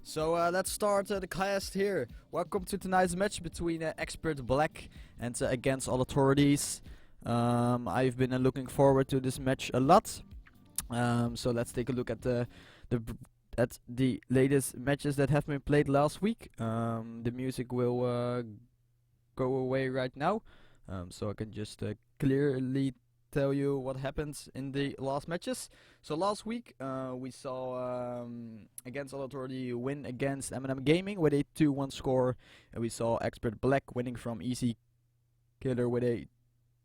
Let's start the cast here. Welcome to tonight's match between Expert Black and Against All Authorities. I've been looking forward to this match a lot. So let's take a look at the latest matches that have been played last week. The music will go away right now, so I can just clearly tell you what happened in the last matches. So last week we saw Against All Authority win against M&M Gaming with a 2-1 score, and we saw Expert Black winning from Easy Killer with a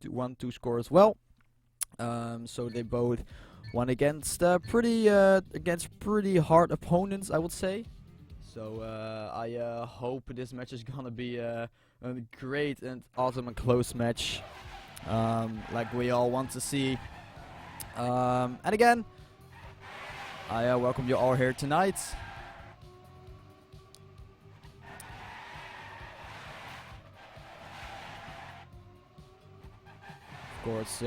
1-2 score as well. So they both won against pretty hard opponents, I would say. So I hope this match is gonna be a great and awesome and close match, like we all want to see. And again, I welcome you all here tonight. Of course,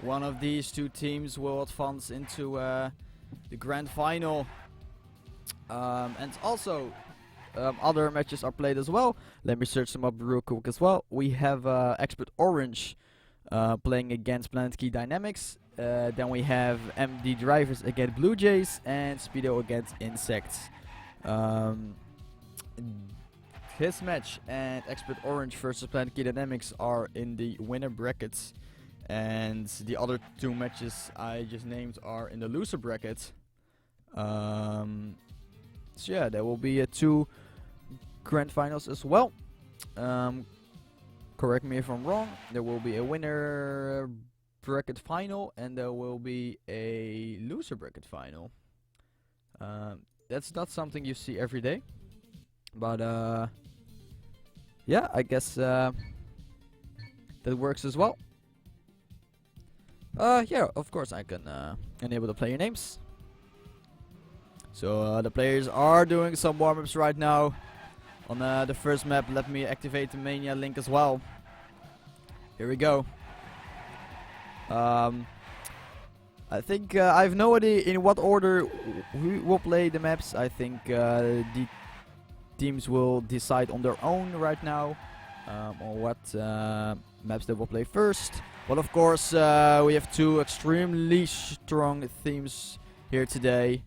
one of these two teams will advance into the grand final, and also other matches are played as well. Let me search them up real quick as well. We have Expert Orange playing against Nelkey Dynamics. Then we have MD Drivers against Blue Jays and Speedo against Insects. His match and Expert Orange versus Nelkey Dynamics are in the winner brackets, and the other two matches I just named are in the loser bracket. So yeah, there will be two grand finals as well. Correct me if I'm wrong. There will be a winner bracket final and there will be a loser bracket final. That's not something you see every day, but yeah, I guess that works as well. Yeah, of course I can enable the player names. So the players are doing some warm-ups right now. On the first map, let me activate the Mania link as well. Here we go. I think I have no idea in what order we will play the maps. I think the teams will decide on their own right now on what maps they will play first. But of course, we have two extremely strong teams here today.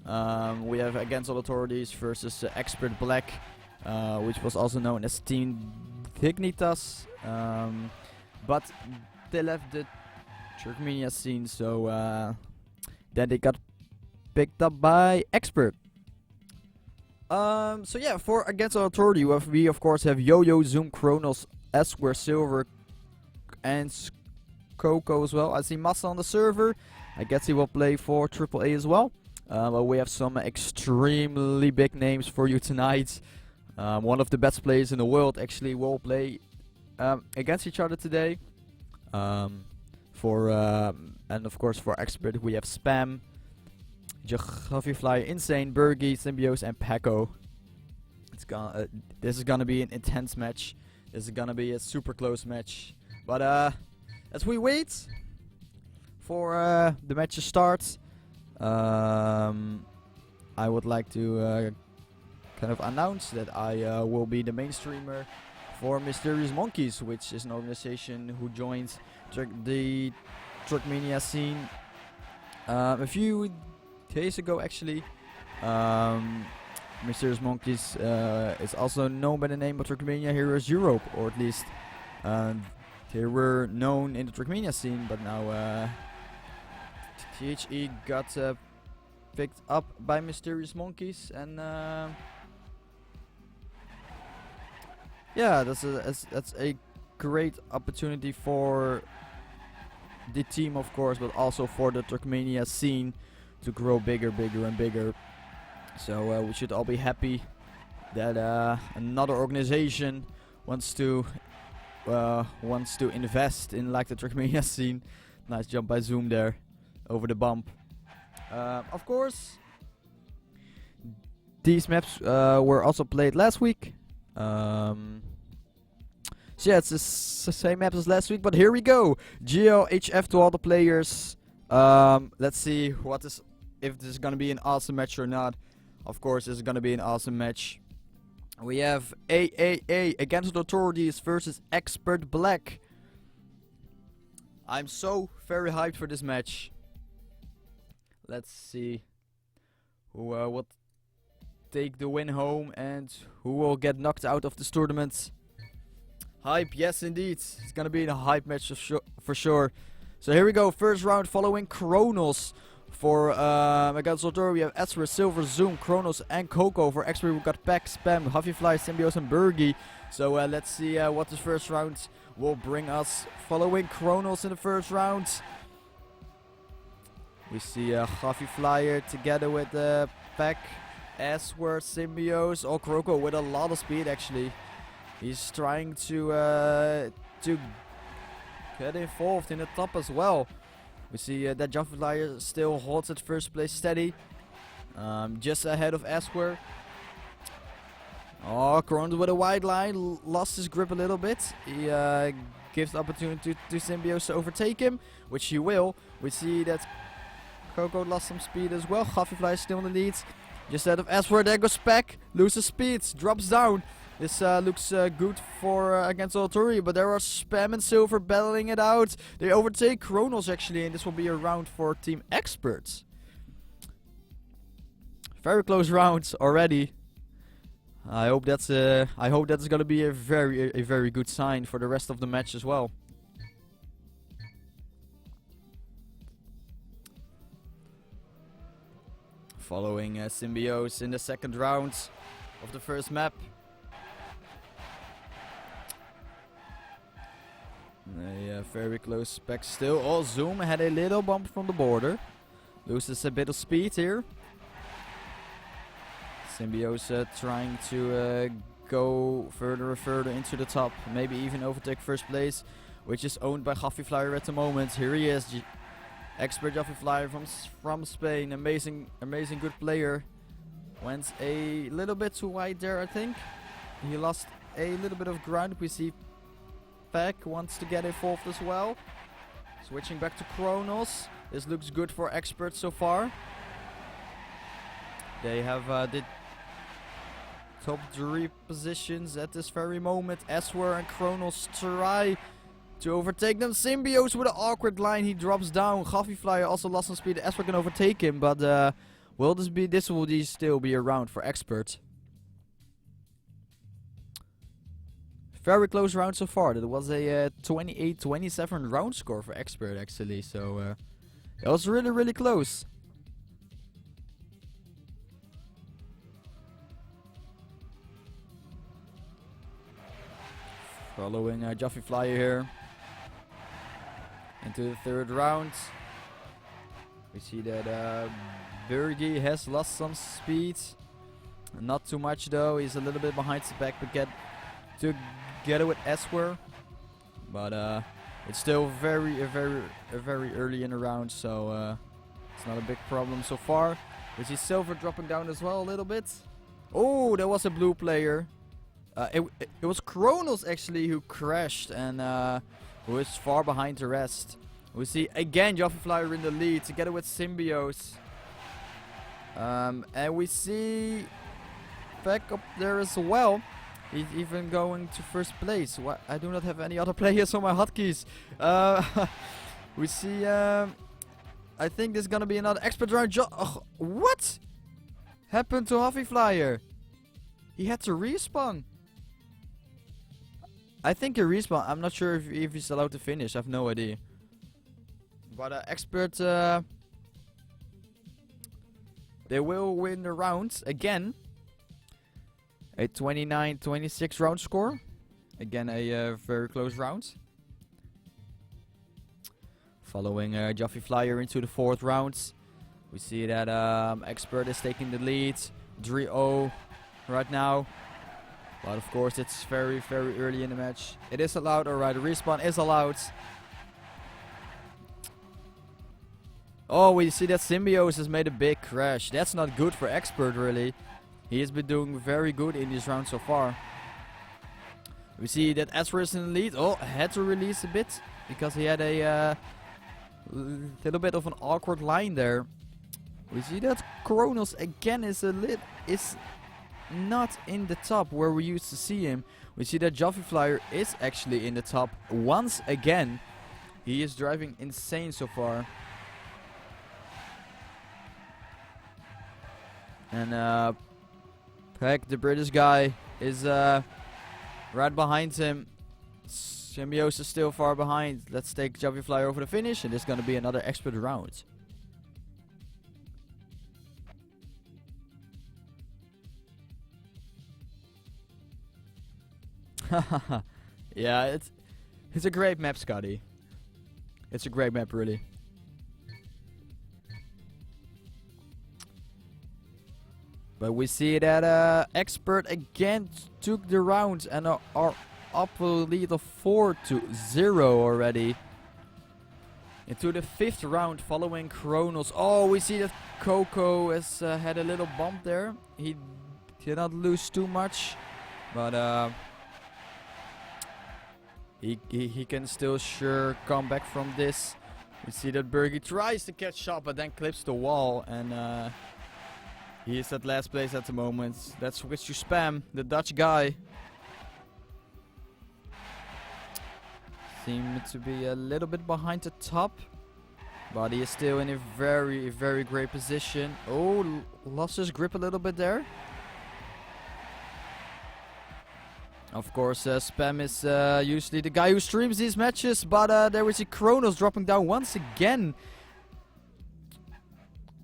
We have Against All Authorities versus Expert Black, which was also known as Team Dignitas, but they left the Turkmenia scene, so then they got picked up by Expert. So yeah, for Against All Authority, we of course have Yo-Yo, Zoom, Kronos, Esquire, Silver, and Coco as well. I see Massa on the server. I guess he will play for AAA as well. But we have some extremely big names for you tonight. One of the best players in the world actually will play against each other today. And of course for Expert we have Spam, Fly, Insane, Bergie, Symbiose, and Paco. This is gonna be an intense match. This is gonna be a super close match. But as we wait for the match to start, I would like to kind of announce that I will be the main streamer for Mysterious Monkeys, which is an organization who joined the Turkmenia scene a few days ago actually. Mysterious Monkeys is also known by the name of Turkmenia Heroes Europe, or at least they were known in the Turkmenia scene, but now THE got picked up by Mysterious Monkeys, and yeah, that's a great opportunity for the team, of course, but also for the Turkmenia scene to grow bigger and bigger. So we should all be happy that another organization wants to invest in like the Turkmenia scene. Nice jump by Zoom there over the bump. Of course, these maps were also played last week. So yeah, it's the same map as last week, but here we go. GLHF to all the players. Let's see if this is gonna be an awesome match or not. Of course, this is gonna be an awesome match. We have AAA against the authorities versus Expert Black. I'm so very hyped for this match. Let's see who will take the win home and who will get knocked out of this tournament. Hype, yes indeed. It's gonna be a hype match for sure. So here we go, first round following Kronos. For against Authority we have Ezra, Silver, Zoom, Kronos and Coco. For Expert we've got Pack, Spam, Huffyfly, Symbiose and Burgie. So let's see what this first round will bring us. Following Kronos in the first round, we see Huffyflyer together with Pack, Ezra, Symbiose, or Coco with a lot of speed actually. He's trying to get involved in the top as well. We see that Huffyflyer still holds at first place steady, just ahead of Esquire. Oh, Kronos with a wide line, lost his grip a little bit. He gives the opportunity to Symbiose to overtake him, which he will. We see that Coco lost some speed as well. Huffyfly is still in the lead. Just ahead of Esquire, there goes Peck, loses speed, drops down. This looks good for against Authority, but there are Spam and Silver battling it out. They overtake Kronos actually, and this will be a round for Team Experts. Very close rounds already. I hope that's gonna be a very good sign for the rest of the match as well. Following Symbiose in the second round of the first map. Yeah, very close spec still. Oh, Zoom had a little bump from the border. Loses a bit of speed here. Symbiose trying to go further and further into the top. Maybe even overtake first place, which is owned by Huffyflyer at the moment. Here he is, Expert Huffyflyer from Spain. Amazing good player. Went a little bit too wide there, I think. He lost a little bit of ground. We see Pack wants to get involved as well. Switching back to Kronos. This looks good for Expert so far. They have the top 3 positions at this very moment. Eswer and Kronos try to overtake them. Symbiose with an awkward line. He drops down. Huffyflyer also lost some speed. Eswer can overtake him, but will this will still be a round for Expert? Very close round so far. That was a 28-27 round score for Expert actually. So it was really close. Following Huffyflyer here into the third round. We see that Burgie has lost some speed. Not too much though. He's a little bit behind the back, but together with Eswer, but it's still very early in the round, so it's not a big problem so far. We see Silver dropping down as well a little bit. Oh, there was a blue player. It was Kronos actually who crashed and who is far behind the rest. We see again Huffyflyer in the lead together with Symbiose. And we see Peck up there as well. He's even going to first place. What? I do not have any other players on my hotkeys. We see. I think there's gonna be another expert round. What happened to Huffyflyer? He had to respawn. I think he respawned. I'm not sure if he's allowed to finish. I have no idea. But Expert, they will win the round again. A 29-26 round score. Again, a very close round. Following Huffyflyer into the fourth round. We see that Expert is taking the lead. 3-0 right now. But of course, it's very early in the match. It is allowed, alright. Respawn is allowed. Oh, we see that Symbiose has made a big crash. That's not good for Expert, really. He has been doing very good in this round so far. We see that Ezra is in the lead. Oh, had to release a bit because he had a little bit of an awkward line there. We see that Kronos again is not in the top where we used to see him. We see that Joffy Flyer is actually in the top once again. He is driving insane so far. And Peck, the British guy, is right behind him. Symbiosis is still far behind. Let's take Joffy Flyer over the finish, and this is going to be another expert round. Yeah, it's a great map, Scotty. It's a great map, really. But we see that Expert again took the round and are up a lead of 4-0 already. Into the 5th round following Kronos. Oh, we see that Coco has had a little bump there. He did not lose too much, but he can still sure come back from this. We see that Bergie tries to catch up but then clips the wall, and he is at last place at the moment. That's switch to Spam, the Dutch guy. Seems to be a little bit behind the top, but he is still in a very, very great position. Oh, lost his grip a little bit there. Of course, Spam is usually the guy who streams these matches, but there we see Kronos dropping down once again.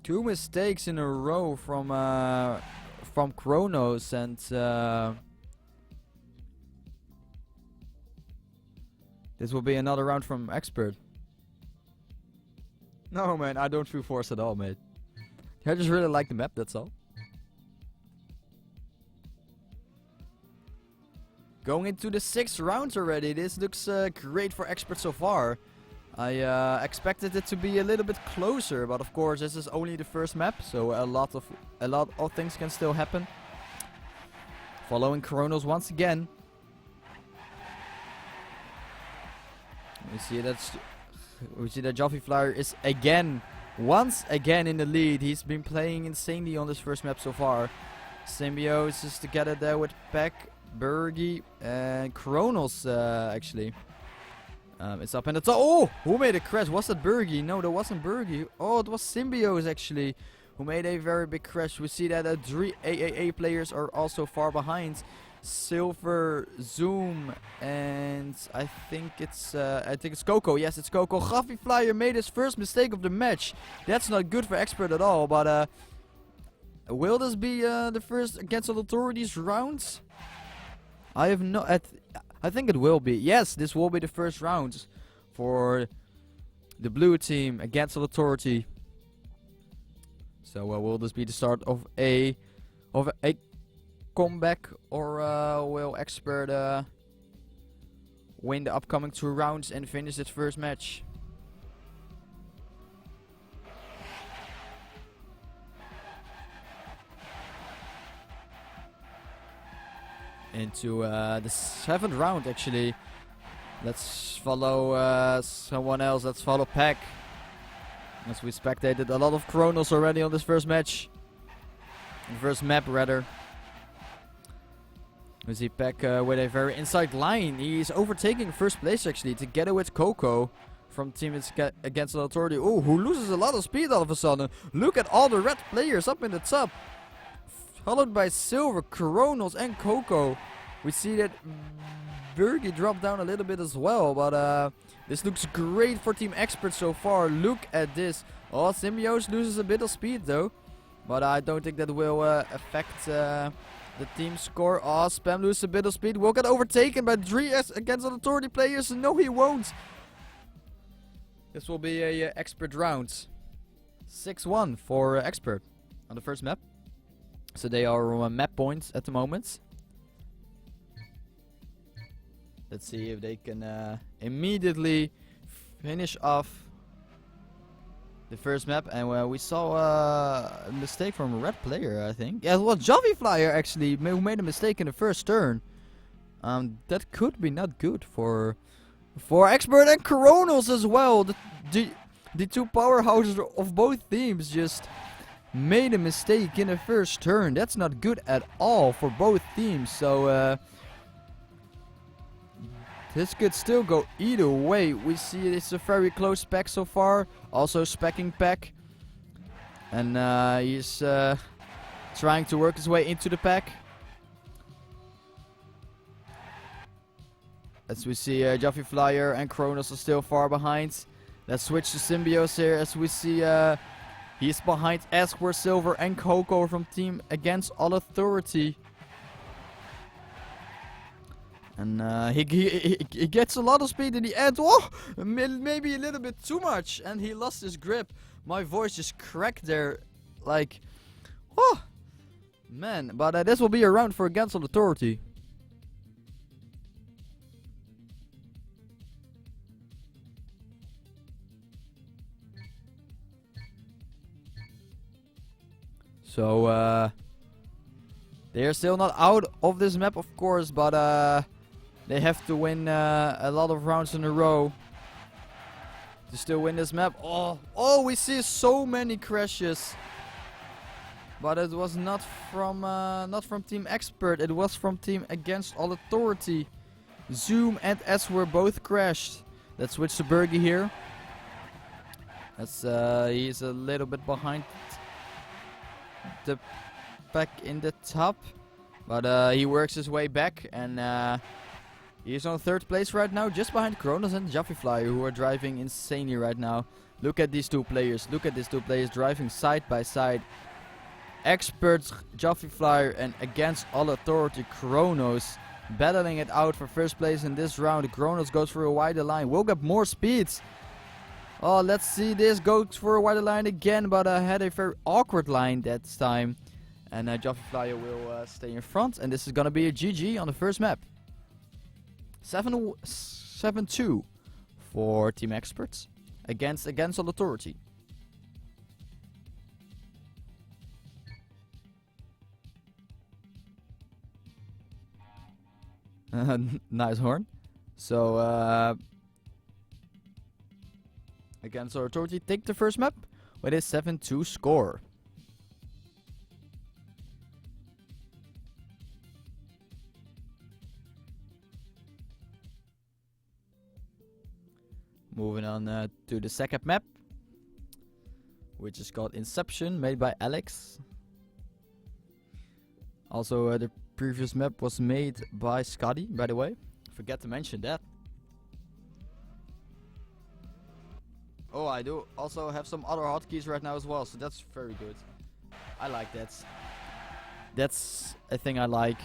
2 mistakes in a row from Kronos, and this will be another round from Expert. No, man, I don't feel forced at all, mate. I just really like the map, that's all. Going into the 6th round already. This looks great for Expert so far. I expected it to be a little bit closer, but of course this is only the first map, so a lot of things can still happen. Following Kronos once again. We see that Joffy Flyer is once again in the lead. He's been playing insanely on this first map so far. Symbiosis together there with Peck, Bergie, and Kronos actually. It's up in the top. Oh, who made a crash? Was that Bergie? No, that wasn't Bergie. Oh, it was Symbiosis actually, who made a very big crash. We see that 3 AAA players are also far behind. Silver, Zoom, and I think it's Coco. Yes, it's Coco. Joffy Flyer made his first mistake of the match. That's not good for Expert at all. But will this be the first Against All Authorities rounds? I have no. I think it will be. Yes, this will be the first round for the blue team Against All Authority. So will this be the start of a comeback, or will Expert win the upcoming 2 rounds and finish its first match? Into the 7th round actually. Let's follow someone else. Let's follow Peck, as we spectated a lot of Kronos already on this first match. First map rather. We see Peck with a very inside line. He's overtaking first place actually, together with Coco from Team Against All Authority. Oh, who loses a lot of speed all of a sudden. Look at all the red players up in the top. Followed by Silver, Kronos, and Coco. We see that Bergie dropped down a little bit as well, but this looks great for Team Expert so far. Look at this. Oh, Symbiosis loses a bit of speed though, but I don't think that will affect the team score. Oh, Spam loses a bit of speed. Will get overtaken by 3 Against All Authority players. No, he won't. This will be a Expert round. 6-1 for Expert on the first map. So they are on map points at the moment. Let's see if they can immediately finish off the first map. And we saw a mistake from a red player, I think. Yeah, it was Joffy Flyer actually who made a mistake in the first turn. That could be not good for Expert and Kronos as well. The two powerhouses of both teams just made a mistake in the first turn. That's not good at all for both teams. So this could still go either way. We see it's a very close pack so far. Also specking pack. And he's trying to work his way into the pack. As we see Juffy Flyer and Kronos are still far behind. Let's switch to Symbios here as we see he's behind Esquire, Silver and Coco from Team Against All Authority. And he gets a lot of speed in the end. Oh, maybe a little bit too much. And he lost his grip. My voice just cracked there. Like, oh, man. But this will be a round for Against All Authority. So, they are still not out of this map, of course, but they have to win a lot of rounds in a row to still win this map. Oh, we see so many crashes, but it was not from Team Expert. It was from Team Against All Authority. Zoom and S were both crashed. Let's switch to Bergie here. As he's a little bit behind the pack in the top, but he works his way back, and he's on 3rd place right now, just behind Kronos and Juffy Flyer, who are driving insanely right now. Look at these two players. Look at these two players driving side by side. Experts Juffy Flyer and Against All Authority Kronos battling it out for 1st place in this round. Kronos goes for a wider line. Will get more speeds. Oh, let's see this. Goes for a wider line again, but had a very awkward line that time. And Juffy Flyer will stay in front. And this is going to be a GG on the first map. 7-2 for Team Experts against All Authority. Nice horn. So, Against All Authority take the first map with a 7-2 score. Moving on to the second map, which is called Inception, made by Alex. Also, the previous map was made by Scotty, by the way. Forget to mention that. Oh, I do also have some other hotkeys right now as well, so that's very good. I like that. That's a thing I like.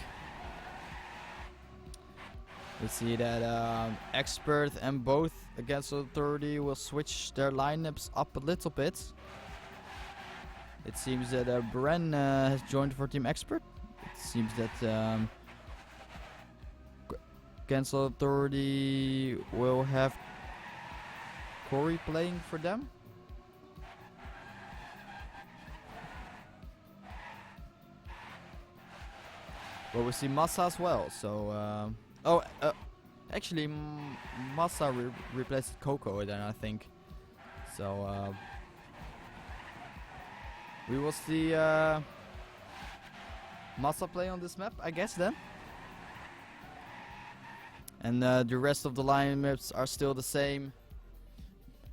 We see that Expert and both Against Authority will switch their lineups up a little bit. It seems that Bren has joined for Team Expert. It seems that Against Authority will have Corey playing for them. But we see Massa as well, so actually Massa replaced Coco then, I think. So we will see Massa play on this map, I guess, then. And the rest of the lineups are still the same.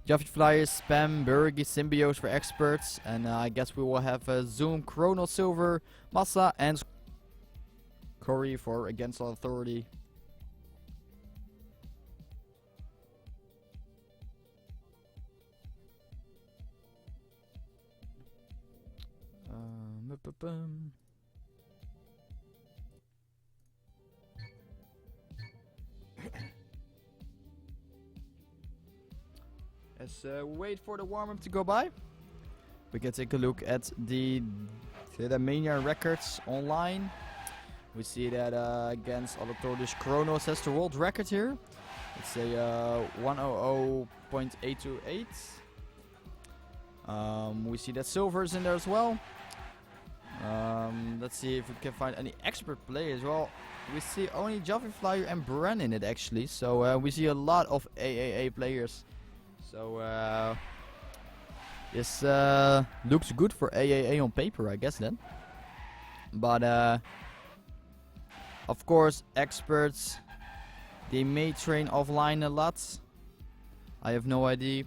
Juffy Flyers, Spam, Burgi, Symbios for Experts, and I guess we will have Zoom, Chrono, Silver, Massa, and Corey for Against All Authority. As wait for the warm-up to go by, we can take a look at the Mania records online. We see that Against All Authorities Kronos has the world record here. It's a 100.828. We see that Silver is in there as well. Let's see if we can find any expert players. Well, we see only Joffrey Flyer and Bren in it actually. So we see a lot of AAA players. So this looks good for AAA on paper, I guess then. But of course, experts, they may train offline a lot. I have no idea.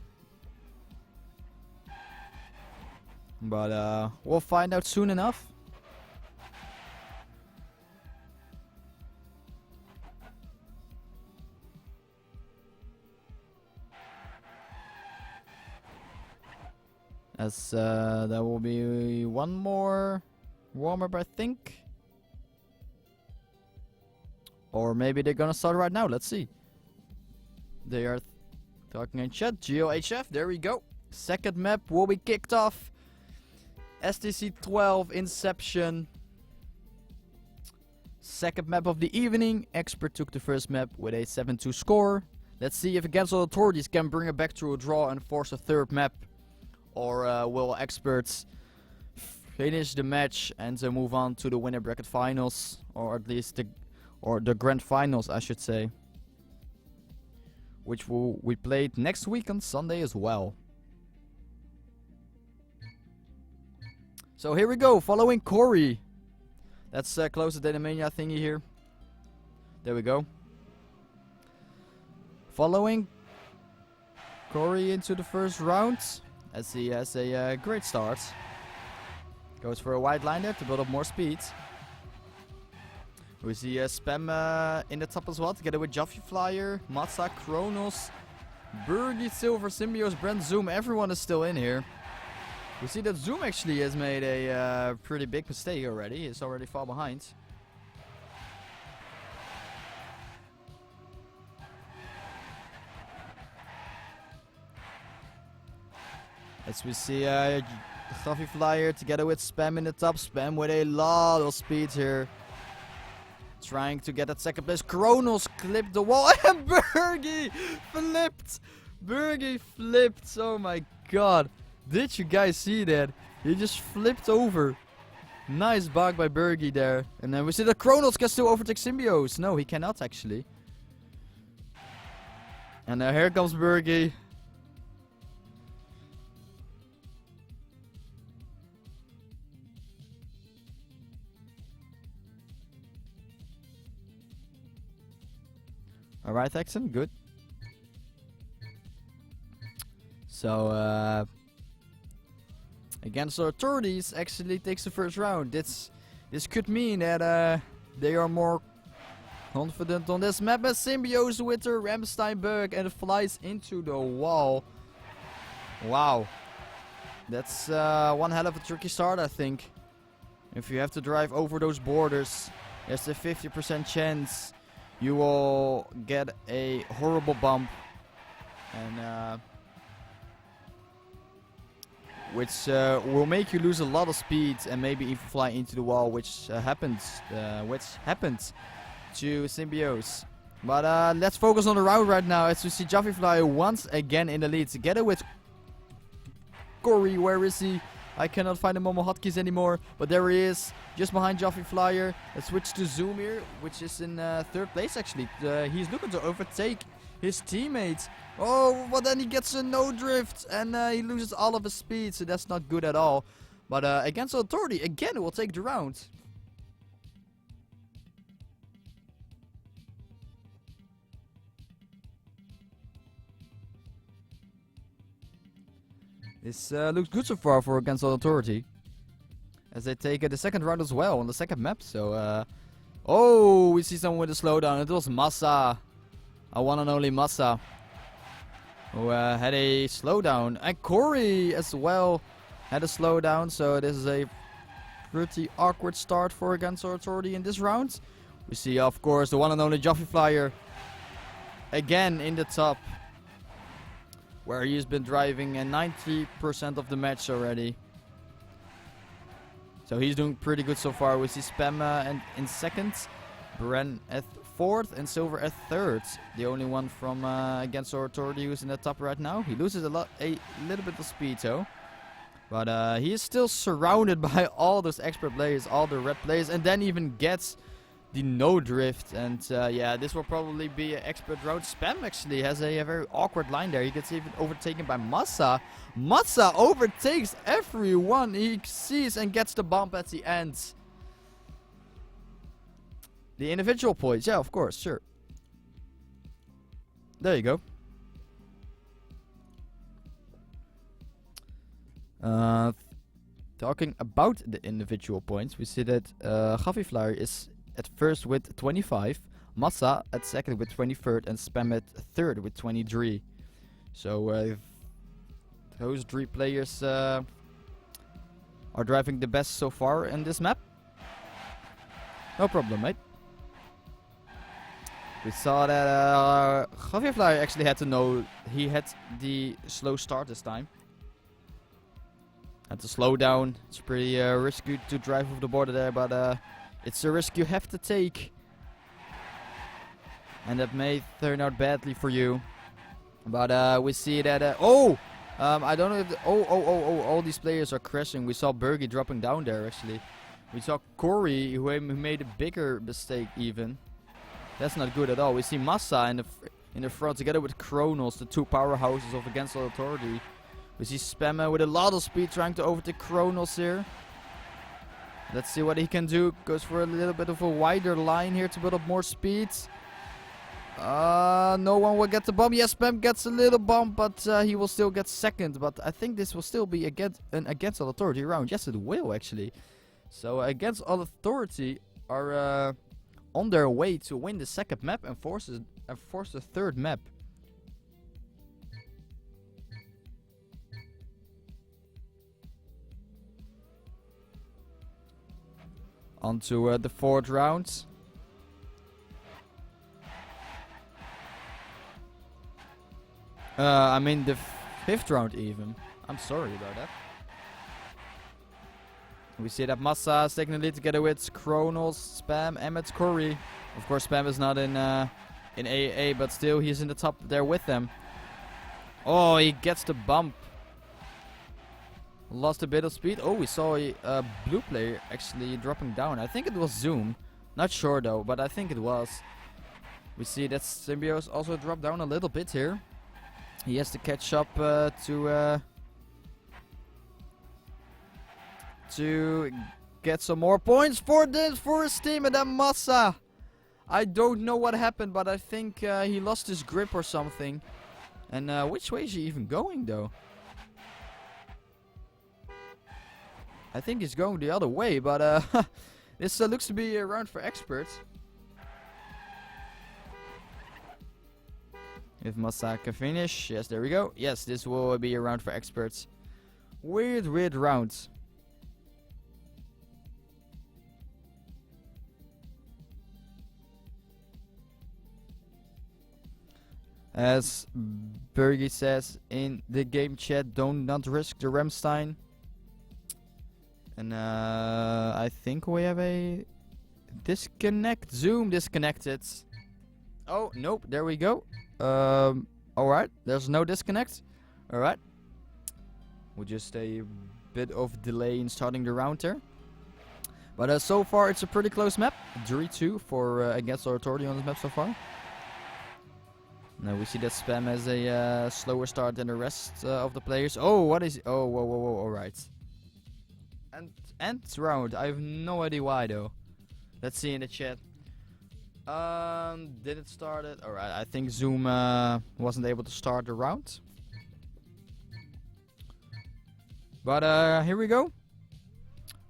But we'll find out soon enough. As there will be one more warm-up, I think. Or maybe they're gonna start right now, let's see. They are talking in chat. GeoHF, there we go. Second map will be kicked off. STC 12 Inception. Second map of the evening. Expert took the first map with a 7-2 score. Let's see if Against All Authorities can bring it back to a draw and force a third map. Or will experts finish the match and move on to the winner bracket finals, or at least the grand finals, I should say, which we played next week on Sunday as well. So here we go, following Corey. Let's close the Datamania thingy here. There we go. Following Corey into the first round, as he has a great start. Goes for a wide line there to build up more speed. We see Spam in the top as well, together with Joffrey Flyer, Matza, Kronos, Burgie, Silver, Symbios, Brent, Zoom. Everyone is still in here. We see that Zoom actually has made a pretty big mistake already. He's already far behind. As we see Joffrey Flyer together with Spam in the top. Spam with a lot of speed here. Trying to get that second place. Kronos clipped the wall and Burgie flipped. Burgie flipped. Oh my god. Did you guys see that? He just flipped over. Nice bug by Burgie there. And then we see that Kronos can still overtake Symbios. No, he cannot actually. And here comes Burgie. Alright, Axon, good. So, Against the Authorities actually takes the first round. This could mean that they are more confident on this map. As Symbiose with her Ramstein bug and it flies into the wall. Wow. That's one hell of a tricky start, I think. If you have to drive over those borders, there's a 50% chance you will get a horrible bump. And which will make you lose a lot of speed and maybe even fly into the wall, which happened to Symbiose. But let's focus on the round right now, as we see Joffrey Flyer once again in the lead, together with Corey. Where is he? I cannot find him on my hotkeys anymore, but there he is, just behind Joffrey Flyer. Let's switch to Zoom here, which is in third place actually. He's looking to overtake his teammates. Oh, but then he gets a no drift and he loses all of his speed, so that's not good at all. But Against Authority, again, will take the round. This looks good so far for Against Authority, as they take the second round as well on the second map. So, oh, we see someone with a slowdown. It was Massa, our one and only Massa, who had a slowdown. And Corey as well had a slowdown. So this is a pretty awkward start for Against Authority in this round. We see, of course, the one and only Joffrey Flyer again in the top, where he has been driving 90% of the match already. So he's doing pretty good so far. We see Spam and in second, Bren at fourth, and Silver at third. The only one from Against Authority who's in the top right now. He loses a little bit of speed though. But he is still surrounded by all those expert players, all the red players, and then even gets the no drift. And yeah, this will probably be an expert round. Spam actually has a very awkward line there. He gets even overtaken by Massa. Massa overtakes everyone he sees and gets the bump at the end. The individual points, yeah, of course, sure. There you go. Talking about the individual points, we see that Flyer is at first with 25, Massa at second with 23rd, and Spam at third with 23. So those three players are driving the best so far in this map. No problem, mate. We saw that Flyer actually had to know he had the slow start this time. Had to slow down. It's pretty risky to drive over the border there, but it's a risk you have to take. And that may turn out badly for you. But we see that... I don't know if... all these players are crashing. We saw Bergie dropping down there, actually. We saw Corey, who made a bigger mistake, even. That's not good at all. We see Massa in the front, together with Kronos, the two powerhouses of Against All Authority. We see Spammer with a lot of speed trying to overtake Kronos here. Let's see what he can do. Goes for a little bit of a wider line here to build up more speed. No one will get the bump. Yes, Spam gets a little bump, but he will still get second. But I think this will still be an Against All Authority round. Yes, it will, actually. So Against All Authority are on their way to win the second map and force the third map. On to the fourth round. I mean the fifth round even. I'm sorry about that. We see that Massa is taking the lead together with Kronos, Spam, Emmet, Corey. Of course, Spam is not in AA, but still he's in the top there with them. Oh, he gets the bump. Lost a bit of speed. Oh, we saw a blue player actually dropping down. I think it was Zoom. Not sure though, but I think it was. We see that Symbiote also dropped down a little bit here. He has to catch up to get some more points for his team. And then Massa. I don't know what happened, but I think he lost his grip or something. And which way is he even going though? I think he's going the other way, but this looks to be a round for experts. If Massa can finish, yes, there we go. Yes, this will be a round for experts. Weird rounds. As Bergie says in the game chat, don't not risk the Ramstein. And I think we have a disconnect. Zoom disconnected. Oh, nope, there we go. Alright, there's no disconnect. Alright. We'll just a bit of delay in starting the round there. But so far it's a pretty close map. 3-2 for Against Our Authority on this map so far. Now we see that Spam has a slower start than the rest of the players. Oh, what is... Oh, whoa, alright. And round. I have no idea why though. Let's see in the chat. Did it start it? Alright, I think Zoom wasn't able to start the round. But here we go.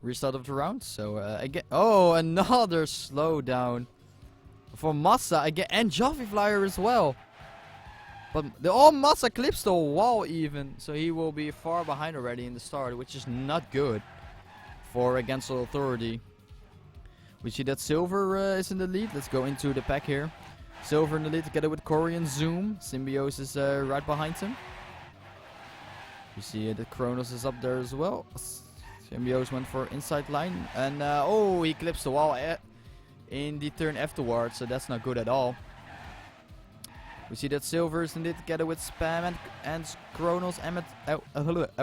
Restart of the round. So again, oh, another slowdown for Massa again, and Flyer as well. But Massa clips the wall even, so he will be far behind already in the start, which is not good for Against All Authority. We see that Silver is in the lead. Let's go into the pack here. Silver in the lead together with Corey and Zoom. Symbiote is right behind him. We see that Kronos is up there as well. Symbiote went for inside line. And oh, he clips the wall in the turn afterwards, so that's not good at all. We see that Silver is in it together with Spam and Kronos and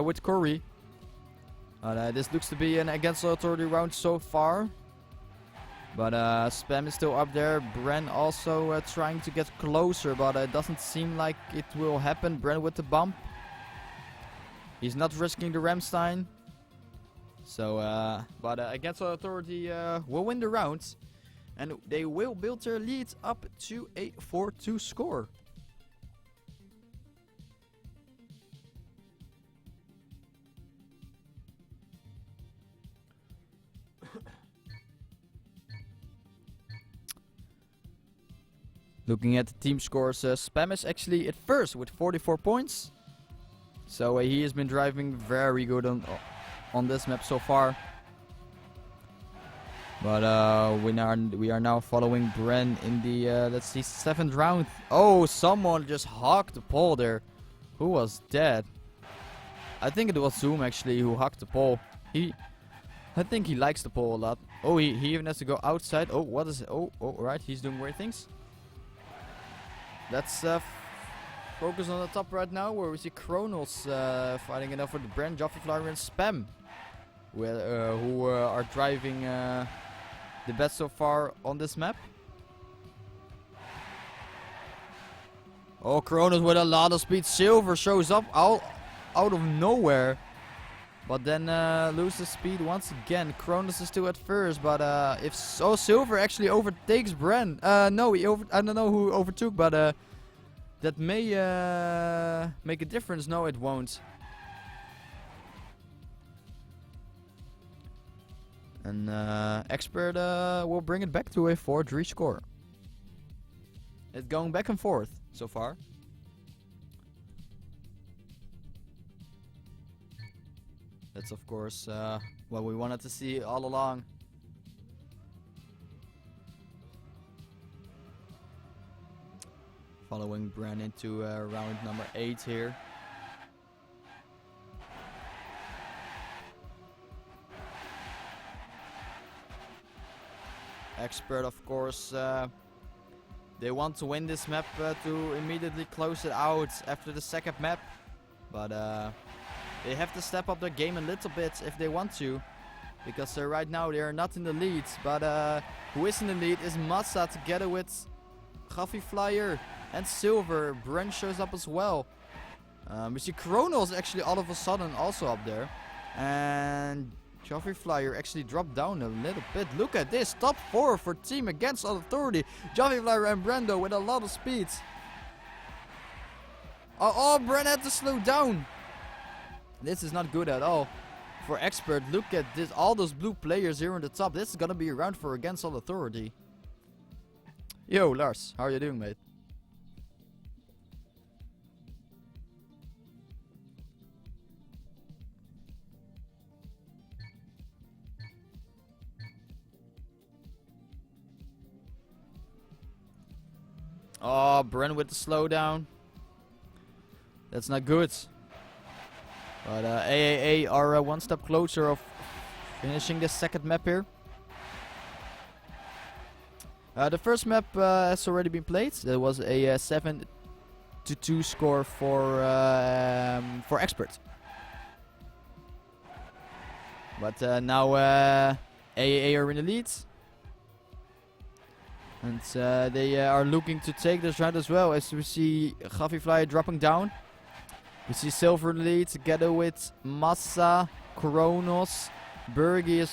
with Corey. This looks to be an against the authority round so far. But Spam is still up there. Bren also trying to get closer, but it doesn't seem like it will happen. Bren with the bump. He's not risking the Ramstein. So, but against the authority will win the round. And they will build their lead up to a 4-2 score. Looking at the team scores, Spam is actually at first with 44 points. So he has been driving very good on this map so far. But we are now following Bren in the let's see, 7th round. Oh, someone just hogged the pole there. Who was dead? I think it was Zoom actually who hogged the pole. I think he likes the pole a lot. Oh, he even has to go outside. Oh, what is it? Oh, right, he's doing weird things. Let's focus on the top right now, where we see Kronos fighting it out for the Bren, Joffrey, and Spam, who are driving the best so far on this map. Oh, Kronos with a lot of speed. Silver shows up out of nowhere, but then loses speed once again. Kronos is still at first, but Silver actually overtakes Bren. No, I don't know who overtook, but that may make a difference. No, it won't. And Expert will bring it back to a 4-3 score. It's going back and forth so far. That's of course what we wanted to see all along. Following Bren into round number 8 here. Expert, of course, they want to win this map to immediately close it out after the second map. But they have to step up their game a little bit if they want to. Because right now they are not in the lead. But who is in the lead is Massa together with Gaffy Flyer and Silver. Bren shows up as well. We see Kronos actually all of a sudden also up there. And Joffrey Flyer actually dropped down a little bit. Look at this. Top 4 for team against authority. Joffrey Flyer and Brando with a lot of speed. Oh, Bren had to slow down. This is not good at all for Expert. Look at this. All those blue players here on the top. This is gonna be a round for against all authority. Yo, Lars. How are you doing, mate? Oh, Bren with the slowdown. That's not good. But AAA are one step closer of finishing the second map here. The first map has already been played. There was a 7-2 score for Expert. But now AAA are in the lead. And they are looking to take this round as well, as we see Gaffy Flyer dropping down. We see Silver in the lead together with Massa, Kronos. Bergie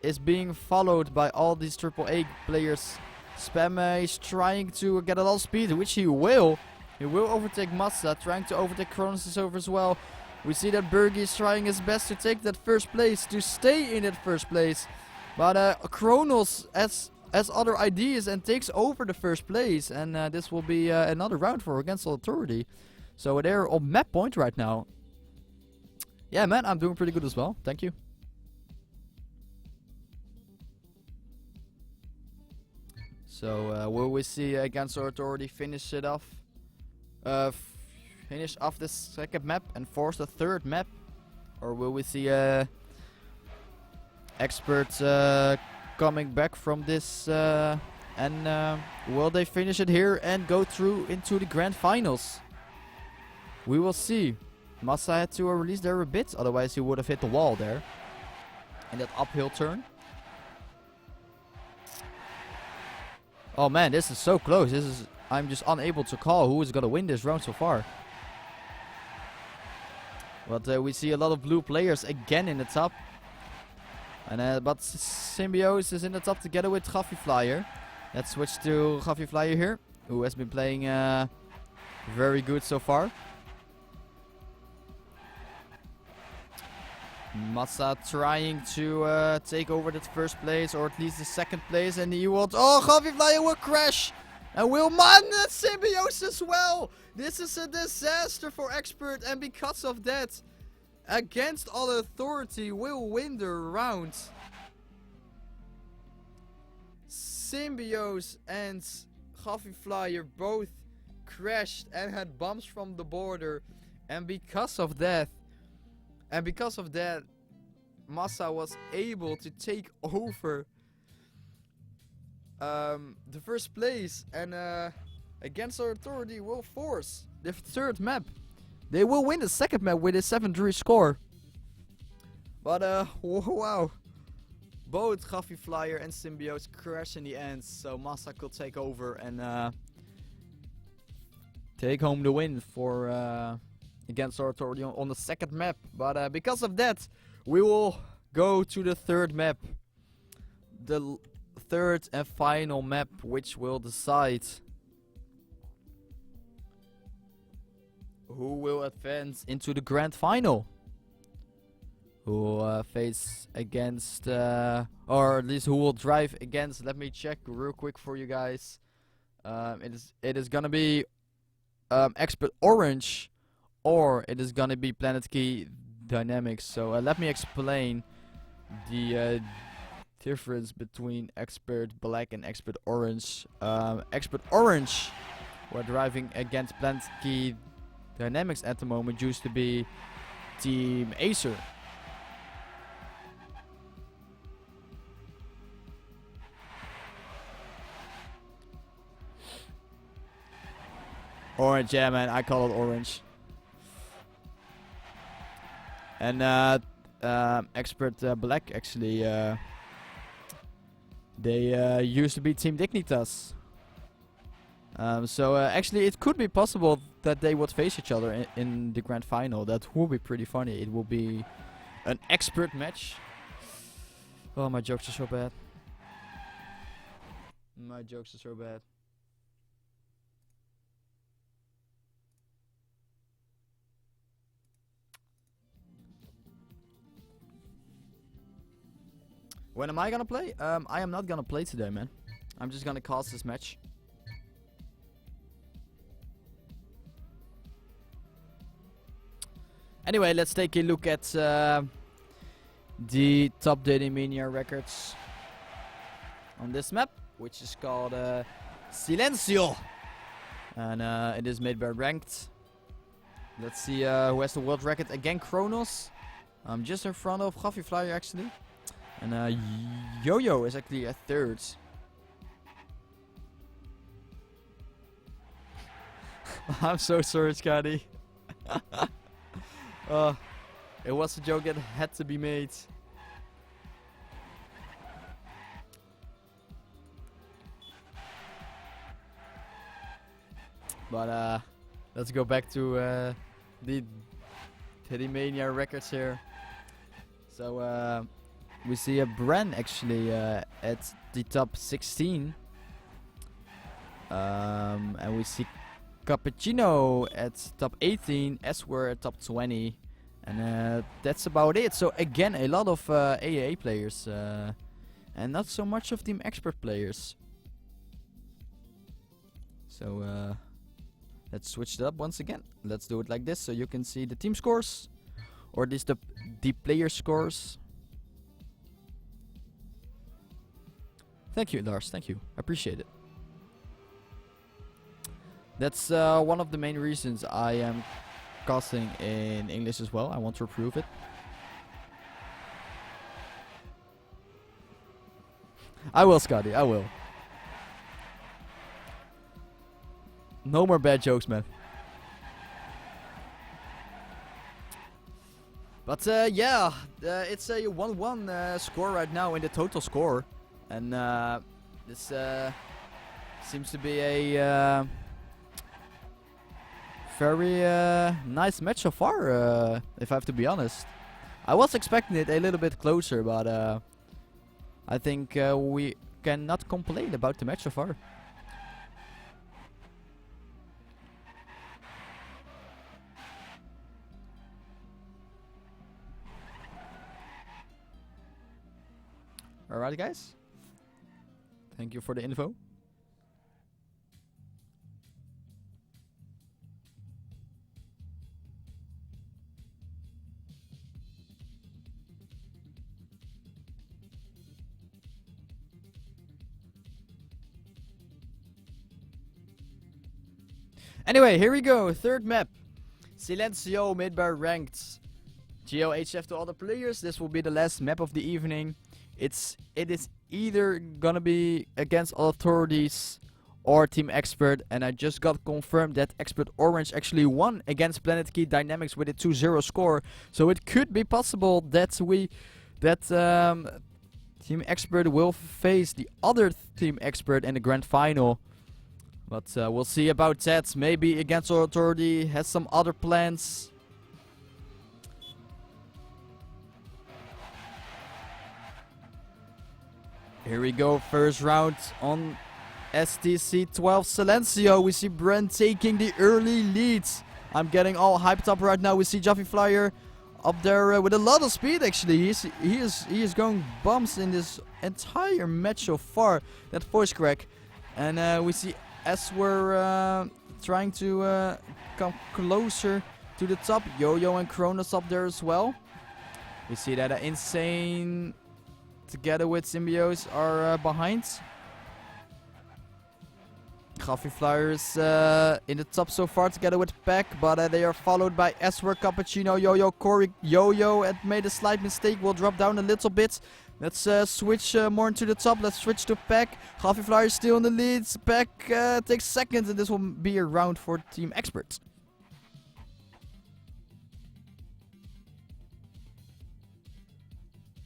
is being followed by all these AAA players. Spam is trying to get a lot of speed, which he will. He will overtake Massa, trying to overtake Kronos over as well. We see that Bergie is trying his best to take that first place, to stay in that first place. But Kronos has other ideas and takes over the first place. And this will be another round for Against All Authority. So they're on map point right now. Yeah, man, I'm doing pretty good as well. Thank you. So will we see Against Our Authority finish it off? Finish off this second map and force the third map? Or will we see Experts coming back from this and will they finish it here and go through into the grand finals? We will see. Massa had to release there a bit, otherwise he would have hit the wall there. In that uphill turn. Oh man, this is so close. I'm just unable to call who is gonna win this round so far. But we see a lot of blue players again in the top. And but Symbiosis is in the top together with Gaffy Flyer. Let's switch to Gaffy Flyer here, who has been playing very good so far. Massa trying to take over that first place, or at least the second place, and he will. Oh, Gaffy Flyer will crash, and will man Symbiosis as well. This is a disaster for Expert, and because of that, Against All Authority will win the round. Symbiosis and Gaffy Flyer both crashed and had bumps from the border, and because of that, Massa was able to take over the first place, and Against Our Authority will force the third map. They will win the second map with a 7-3 score. But wow. Both Gaffy Flyer and Symbiosis crash in the end, so Massa could take over and take home the win for Against Our Authority on the second map. But because of that, we will go to the third map. The third and final map, which will decide who will advance into the grand final. Who will face against, or at least who will drive against. Let me check real quick for you guys. It is gonna be Expert Orange, or it is gonna be Planet Key Dynamics. So let me explain the difference between Expert Black and Expert Orange. Expert Orange, we're driving against Planet Key Dynamics at the moment, used to be Team Acer. Orange, yeah man, I call it Orange. And Expert Black actually, they used to be Team Dignitas. So actually it could be possible that they would face each other in the grand final. That would be pretty funny. It will be an expert match. Oh, my jokes are so bad. My jokes are so bad. When am I gonna play? I am not gonna play today, man. I'm just gonna cast this match. Anyway, let's take a look at the top Dating Mania records on this map, which is called Silencio. And it is made by Ranked. Let's see who has the world record. Again, Kronos. Just in front of Gaffy Flyer, actually. And Yo-Yo is actually a third. I'm so sorry, Scotty. It was a joke that had to be made. But let's go back to the Teddy Mania records here. So we see a Bran actually at the top 16. And we see Cappuccino at top 18, Eswer at top 20, and that's about it. So again, a lot of AAA players, and not so much of Team Expert players. So let's switch it up once again. Let's do it like this, so you can see the team scores, or at least the player scores. Thank you, Lars. Thank you. I appreciate it. That's one of the main reasons I am casting in English as well. I want to improve it. I will, Scotty. I will. No more bad jokes, man. But yeah, it's a 1-1 score right now in the total score. And this seems to be a very nice match so far, if I have to be honest. I was expecting it a little bit closer, but I think we cannot complain about the match so far. Alright guys, thank you for the info. Anyway, here we go, third map. Silencio made by ranked. GOHF to all the players, this will be the last map of the evening. It is either gonna be against all authorities or Team Expert, and I just got confirmed that Expert Orange actually won against Planet Key Dynamics with a 2-0 score. So it could be possible that Team Expert will face the other Team Expert in the grand final. But we'll see about that. Maybe against all authority has some other plans. Here we go, first round on STC 12 Silencio. We see Brent taking the early leads. I'm getting all hyped up right now. We see Juffy Flyer up there with a lot of speed actually. He is going bumps in this entire match so far. That voice crack. And we see as we're trying to come closer to the top, Yo-Yo and Kronos up there as well. We see that Insane together with Symbiose are behind. Coffee Flyers in the top so far together with Peck, but they are followed by Eswer, Cappuccino, Yo-Yo, Cory. Yo-Yo had made a slight mistake, will drop down a little bit. Let's switch more into the top. Let's switch to Peck. Coffee Flyers still in the lead. Peck takes second, and this will be a round for Team Experts.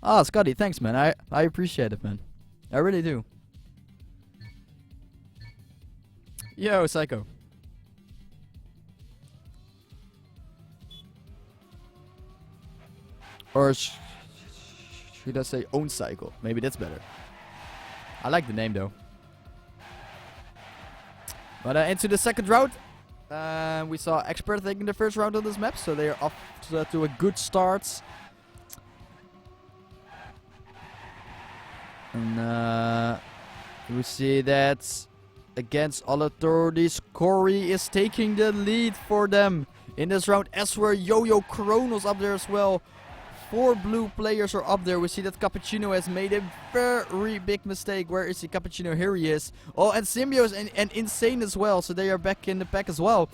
Ah, Scotty, thanks, man. I appreciate it, man. I really do. Yo, Psycho. Or should I say own Cycle? Maybe that's better. I like the name though. But into the second round. We saw Expert taking the first round on this map, so they are off to a good start. And we see that against all authorities, Cory is taking the lead for them in this round. Eswer, Yo-Yo, Kronos up there as well. 4 blue players are up there. We see that Cappuccino has made a very big mistake. Where is he? Cappuccino, here he is. Oh, and Symbiose and Insane as well. So they are back in the pack as well.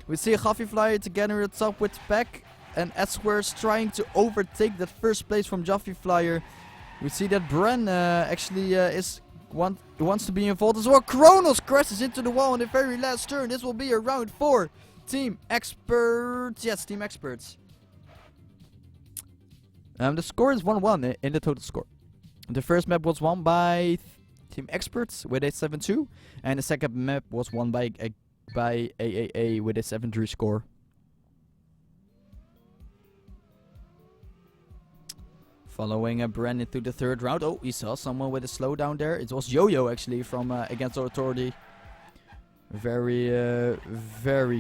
We see Coffee Flyer together at the top with Peck. And Eswer is trying to overtake that first place from Juffy Flyer. We see that Bren actually wants to be involved as well. Kronos crashes into the wall in the very last turn. This will be a round for Team Experts. Yes, Team Experts. The score is 1-1 in the total score. The first map was won by Team Experts with a 7-2. And the second map was won by AAA with a 7-3 score. Following Bren into the third round. Oh, he saw someone with a slowdown there. It was Yo-Yo actually from Against the Authority. Very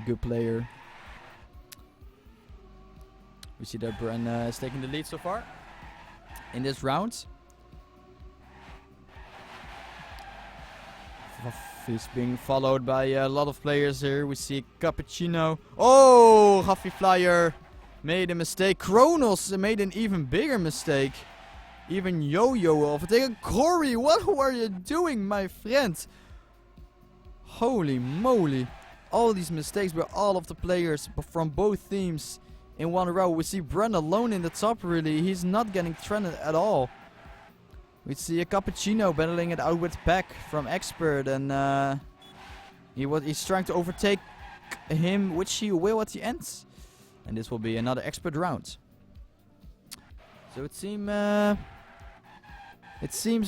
good player. We see that Bren is taking the lead so far in this round. He's being followed by a lot of players here. We see Cappuccino. Oh, Coffee Flyer made a mistake. Kronos made an even bigger mistake. Even Yo-Yo overtaken. Cory, what are you doing, my friend? Holy moly. All these mistakes by all of the players from both teams in one row. We see Bren alone in the top really. He's not getting threatened at all. We see a Cappuccino battling it out with Peck from Expert. And he's trying to overtake him, which he will at the end. And this will be another Expert round. So it seems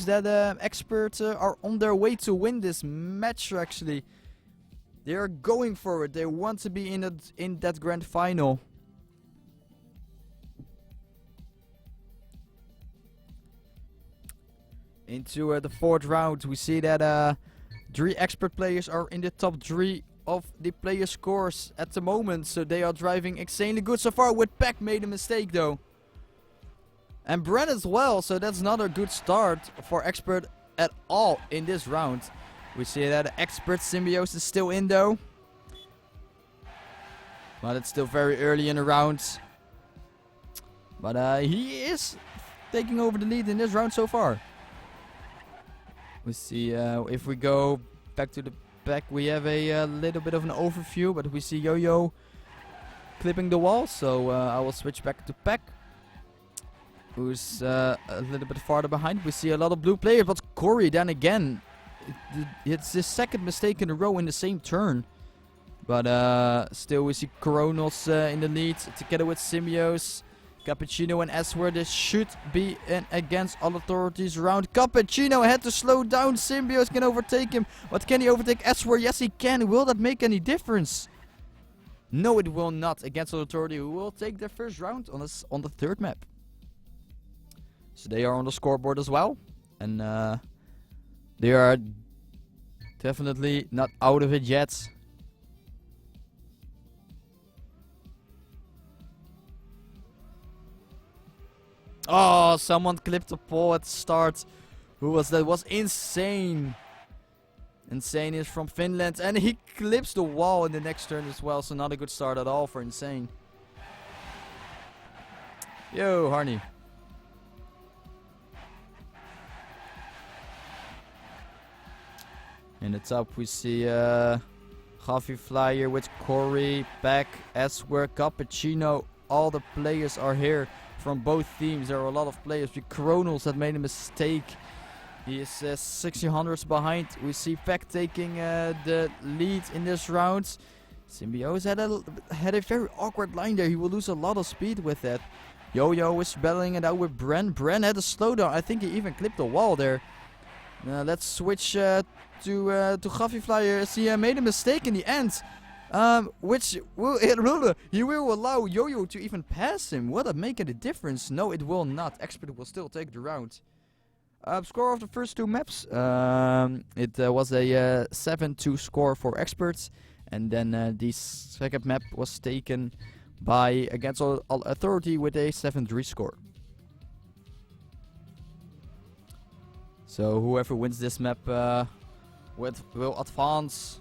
that Experts are on their way to win this match. Actually, they are going for it. They want to be in that grand final. Into the fourth round, we see that 3 expert players are in the top 3 of the player scores at the moment. So they are driving insanely good so far. With Peck made a mistake though. And Brent as well, so that's not a good start for Expert at all in this round. We see that Expert Symbiote is still in though. But it's still very early in the round. But he is taking over the lead in this round so far. We see if we go back to the back, we have a little bit of an overview. But we see Yo-Yo clipping the wall. So I will switch back to Peck, who's a little bit farther behind. We see a lot of blue players, but Corey then again, it's his second mistake in a row in the same turn. But still we see Coronos in the lead together with Simios, Cappuccino and Eswer. This should be an against all authorities round. Cappuccino had to slow down. Symbios can overtake him, but can he overtake Eswer? Yes he can. Will that make any difference? No, it will not. Against all authority, who will take their first round on the third map. So they are on the scoreboard as well. And they are definitely not out of it yet. Oh, someone clipped the pole at the start. Who was that? Was Insane. Insane is from Finland. And he clips the wall in the next turn as well. So not a good start at all for Insane. Yo, Harney. In the top we see Gavi Flyer with Corey, Peck, Eswer, Cappuccino. All the players are here from both teams. There are a lot of players. The Chronos that made a mistake. He is 1600s behind. We see Peck taking the lead in this round. Symbiote had a very awkward line there. He will lose a lot of speed with that. Yo-Yo is battling it out with Bren. Bren had a slowdown. I think he even clipped the wall there. Let's switch to Gavi Flyer. He made a mistake in the end. Which will he will allow Yo-Yo to even pass him. Will that make any difference? No, it will not. Expert will still take the round. Score of the first 2 maps. It was a 7-2 score for Experts. And then the second map was taken by Against All Authority with a 7-3 score. So whoever wins this map will advance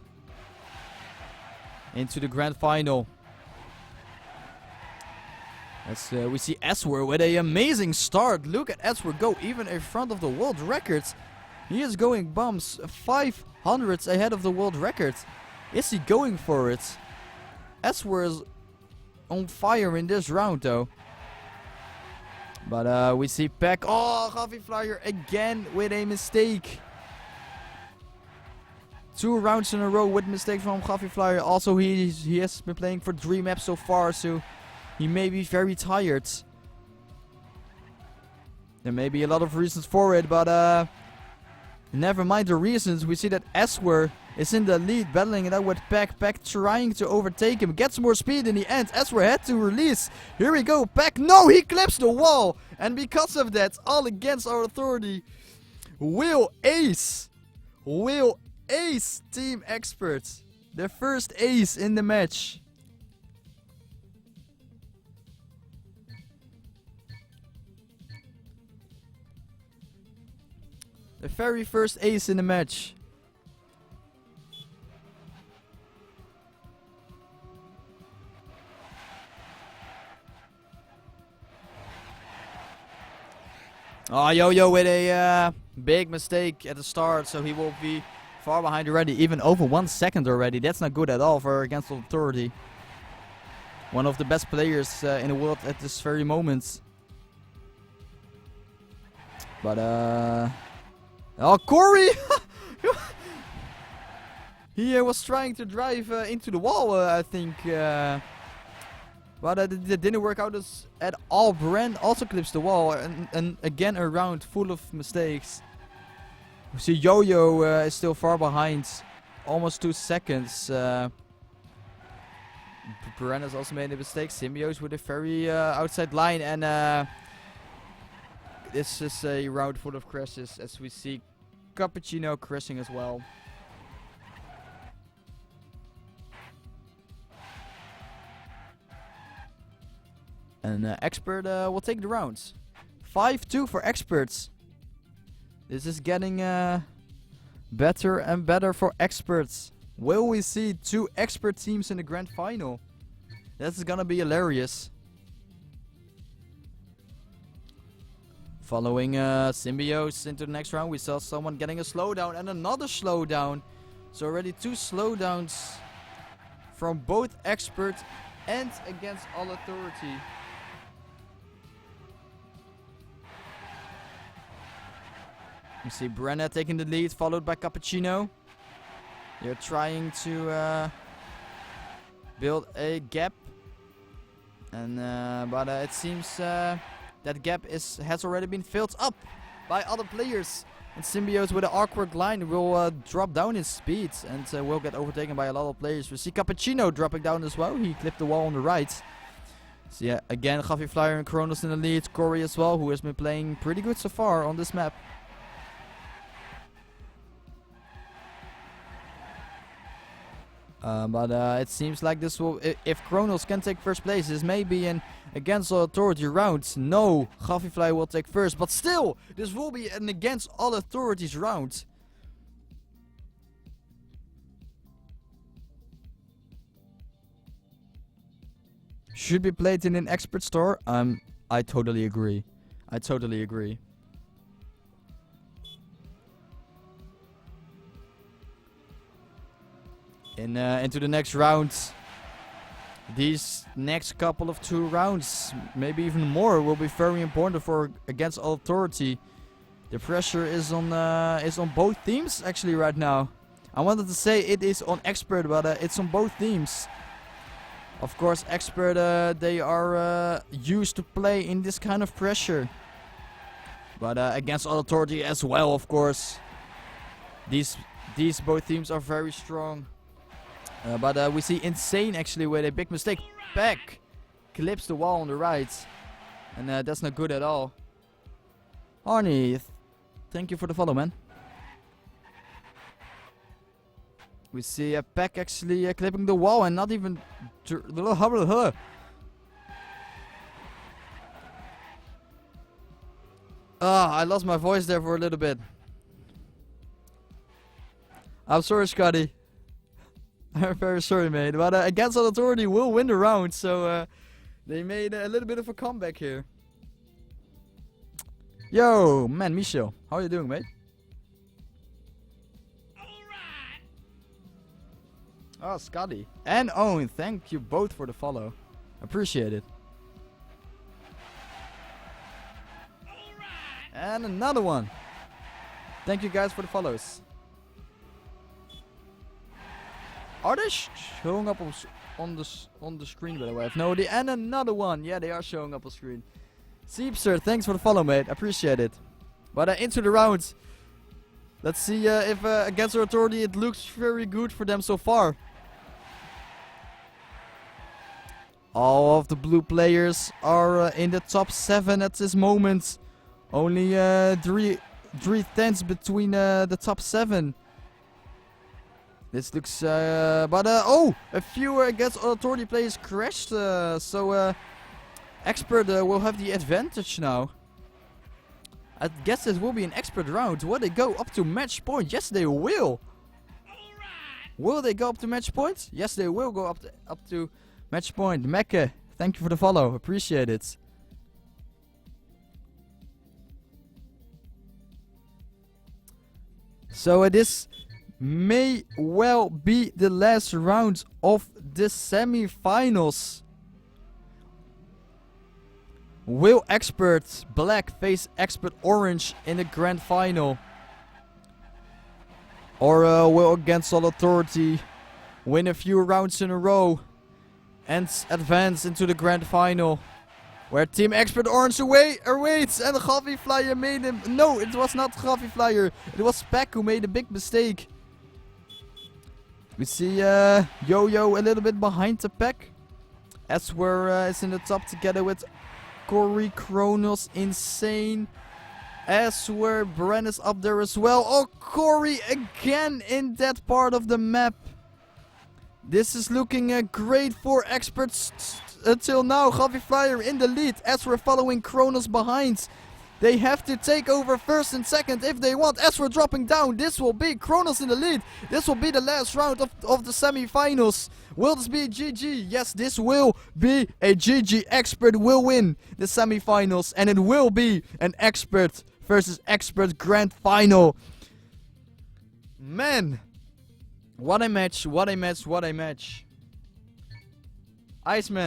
into the grand final. As we see Eswer with an amazing start. Look at Eswer go, even in front of the world records. He is going bumps 500s ahead of the world record. Is he going for it? Eswer is on fire in this round though. But we see Peck. Oh, Gavi Flyer again with a mistake. 2 rounds in a row with mistakes from Gavi Flyer. Also, he has been playing for 3 maps so far, so he may be very tired. There may be a lot of reasons for it, but never mind the reasons. We see that Eswer is in the lead, battling it out with Peck. Peck trying to overtake him, gets more speed in the end. Eswer had to release. Here we go, Peck. No, he clips the wall. And because of that, all Against Our Authority will ace. Will ace Team Experts. The first ace in the match. The very first ace in the match. Oh, Yo-Yo with a big mistake at the start, so he will be far behind already, even over 1 second already. That's not good at all for Against Authority. One of the best players in the world at this very moment. But oh, Corey! He was trying to drive into the wall, I think. But that didn't work out at all. Brand also clips the wall, and again a round full of mistakes. We see Yo-Yo is still far behind, almost 2 seconds. Brand has also made a mistake. Symbiote with a very outside line, and this is a round full of crashes, as we see Cappuccino crashing as well. And Expert will take the rounds. 5-2 for Experts. This is getting better and better for Experts. Will we see 2 Expert teams in the grand final? That's gonna be hilarious. Following Symbiote into the next round, we saw someone getting a slowdown and another slowdown. So already 2 slowdowns from both Expert and against All Authority. You see Brenna taking the lead, followed by Cappuccino. They're trying to build a gap, and but it seems that gap has already been filled up by other players. And Symbiote with an awkward line will drop down his speed and will get overtaken by a lot of players. We see Cappuccino dropping down as well. He clipped the wall on the right. So yeah, again Gaffy Flyer and Kronos in the lead. Corey as well, who has been playing pretty good so far on this map. But it seems like this will, if Kronos can take first place, this may be an against all authority round. No, Gaffyfly will take first, but still, this will be an against all authorities round. Should be played in an expert store. I totally agree. I totally agree. Into the next round. These next couple of 2 rounds, maybe even more, will be very important for against all authority. The pressure is on both teams actually right now. I wanted to say it is on expert, but it's on both teams. Of course, expert they are used to play in this kind of pressure, but against all authority as well, of course. These both teams are very strong. But we see Insane actually with a big mistake. Back clips the wall on the right. And that's not good at all. Arnie, thank you for the follow, man. We see Peck actually clipping the wall and not even... I lost my voice there for a little bit. I'm sorry, Scotty. I'm very sorry, mate. But against all authority will win the round, so they made a little bit of a comeback here. Yo, man, Michel, how are you doing, mate? Alright. Oh, Scotty and Owen, thank you both for the follow. Appreciate it. Alright. And another one. Thank you guys for the follows. Are they showing up on the screen, by the way? I have no idea. And another one. Yeah, they are showing up on screen. Seepster, thanks for the follow, mate. Appreciate it. But into the round. Let's see if against our authority it looks very good for them so far. All of the blue players are in the top 7 at this moment. Only 3 tenths between the top 7. This looks, oh, a few against authority players crashed, so expert will have the advantage now. I guess this will be an expert round. Will they go up to match point? Yes, they will. Will they go up to match point? Yes, they will go up to match point. Mecca, thank you for the follow. Appreciate it. So this may well be the last round of the semi-finals. Will Expert Black face Expert Orange in the grand final? Or will Against All Authority win a few rounds in a row and advance into the grand final, where Team Expert Orange awaits, and Gavi Flyer made him. No, it was not Gavi Flyer. It was Peck who made a big mistake. We see Yo-Yo a little bit behind the pack. Eswer is in the top together with Corey, Kronos, Insane. Eswer, Bren is up there as well. Oh, Corey again in that part of the map. This is looking great for Experts until now. Gavi Flyer in the lead. Eswer following Kronos behind. They have to take over first and second if they want. Eswer dropping down. This will be Kronos in the lead. This will be the last round of the semi-finals. Will this be a GG? Yes, this will be a GG. Expert will win the semi-finals. And it will be an Expert versus Expert grand final. Man. What a match. What a match. What a match. Iceman.